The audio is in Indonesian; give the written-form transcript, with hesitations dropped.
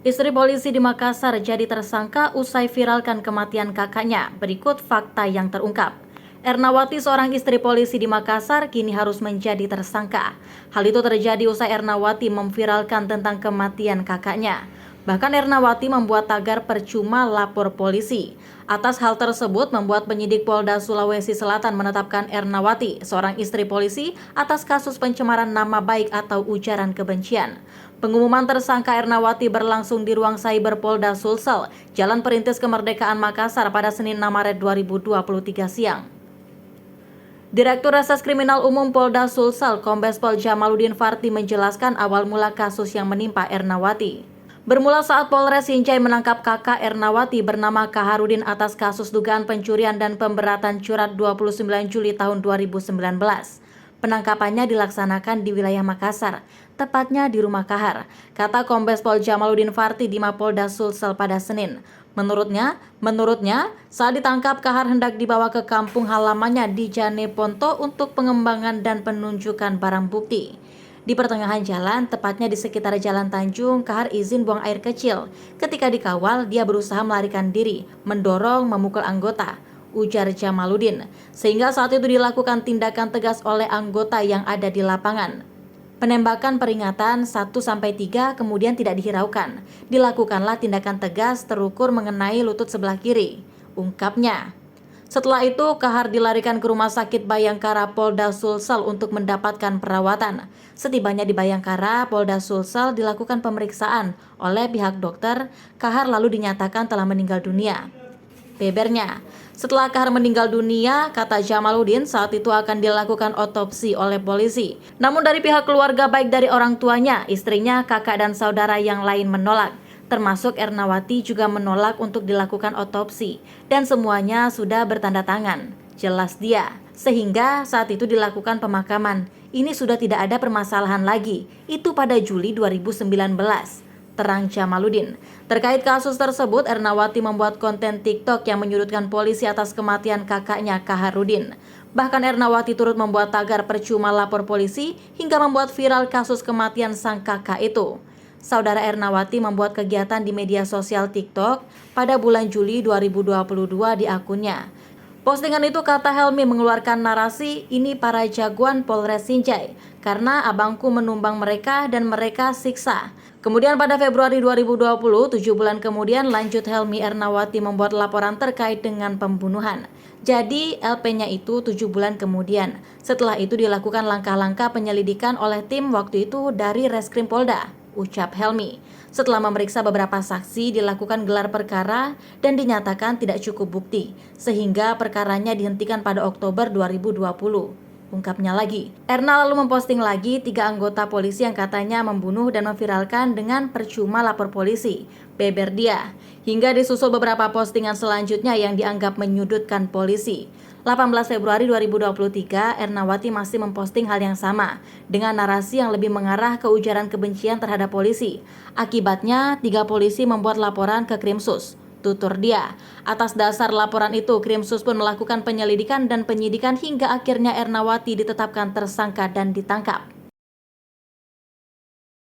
Istri polisi di Makassar jadi tersangka usai viralkan kematian kakaknya. Berikut fakta yang terungkap. Ernawati, seorang istri polisi di Makassar, kini harus menjadi tersangka. Hal itu terjadi usai Ernawati memviralkan tentang kematian kakaknya. Bahkan Ernawati membuat tagar percuma lapor polisi. Atas hal tersebut membuat penyidik Polda Sulawesi Selatan menetapkan Ernawati, seorang istri polisi, atas kasus pencemaran nama baik atau ujaran kebencian. Pengumuman tersangka Ernawati berlangsung di ruang cyber Polda Sulsel, Jalan Perintis Kemerdekaan Makassar pada Senin 6 Maret 2023 siang. Direktur Reses Kriminal Umum Polda Sulsel, Kombes Pol Jamaluddin Farti menjelaskan awal mula kasus yang menimpa Ernawati. Bermula saat Polres Sinjai menangkap kakak Ernawati bernama Kaharudin atas kasus dugaan pencurian dan pemberatan curat 29 Juli tahun 2019. Penangkapannya dilaksanakan di wilayah Makassar, tepatnya di rumah Kahar, kata Kombes Pol Jamaluddin Farti di Mapolda Sulsel pada Senin. Menurutnya, saat ditangkap Kahar hendak dibawa ke kampung halamannya di Janeponto untuk pengembangan dan penunjukan barang bukti. Di pertengahan jalan, tepatnya di sekitar Jalan Tanjung, Kahar izin buang air kecil. Ketika dikawal, dia berusaha melarikan diri, mendorong, memukul anggota, ujar Jamaluddin, sehingga saat itu dilakukan tindakan tegas oleh anggota yang ada di lapangan. Penembakan peringatan 1-3 kemudian tidak dihiraukan. Dilakukanlah tindakan tegas terukur mengenai lutut sebelah kiri, ungkapnya. Setelah itu, Kahar dilarikan ke Rumah Sakit Bayangkara Polda Sulsel untuk mendapatkan perawatan. Setibanya di Bayangkara, Polda Sulsel dilakukan pemeriksaan oleh pihak dokter. Kahar lalu dinyatakan telah meninggal dunia. Bebernya, setelah Kahar meninggal dunia, kata Jamaluddin, saat itu akan dilakukan otopsi oleh polisi. Namun dari pihak keluarga, baik dari orang tuanya, istrinya, kakak dan saudara yang lain menolak. Termasuk Ernawati juga menolak untuk dilakukan otopsi, dan semuanya sudah bertanda tangan, jelas dia. Sehingga saat itu dilakukan pemakaman. Ini sudah tidak ada permasalahan lagi, itu pada Juli 2019, terang Jamaluddin. Terkait kasus tersebut, Ernawati membuat konten TikTok yang menyudutkan polisi atas kematian kakaknya Kaharudin. Bahkan Ernawati turut membuat tagar percuma lapor polisi hingga membuat viral kasus kematian sang kakak itu. Saudara Ernawati membuat kegiatan di media sosial TikTok pada bulan Juli 2022 di akunnya. Postingan itu, kata Helmi, mengeluarkan narasi, "Ini para jagoan Polres Sinjai, karena abangku menumbang mereka dan mereka siksa." Kemudian pada Februari 2020, 7 bulan kemudian, lanjut Helmi, Ernawati membuat laporan terkait dengan pembunuhan. Jadi LP-nya itu 7 bulan kemudian. Setelah itu dilakukan langkah-langkah penyelidikan oleh tim waktu itu dari Reskrim Polda, ucap Helmi. Setelah memeriksa beberapa saksi, dilakukan gelar perkara dan dinyatakan tidak cukup bukti, sehingga perkaranya dihentikan pada Oktober 2020. Ungkapnya lagi, Erna lalu memposting lagi 3 anggota polisi yang katanya membunuh dan memviralkan dengan percuma lapor polisi, beber dia. Hingga disusul beberapa postingan selanjutnya yang dianggap menyudutkan polisi. 18 Februari 2023, Ernawati masih memposting hal yang sama dengan narasi yang lebih mengarah ke ujaran kebencian terhadap polisi. Akibatnya, 3 polisi membuat laporan ke Krimsus, tutur dia. Atas dasar laporan itu, Krimsus pun melakukan penyelidikan dan penyidikan hingga akhirnya Ernawati ditetapkan tersangka dan ditangkap.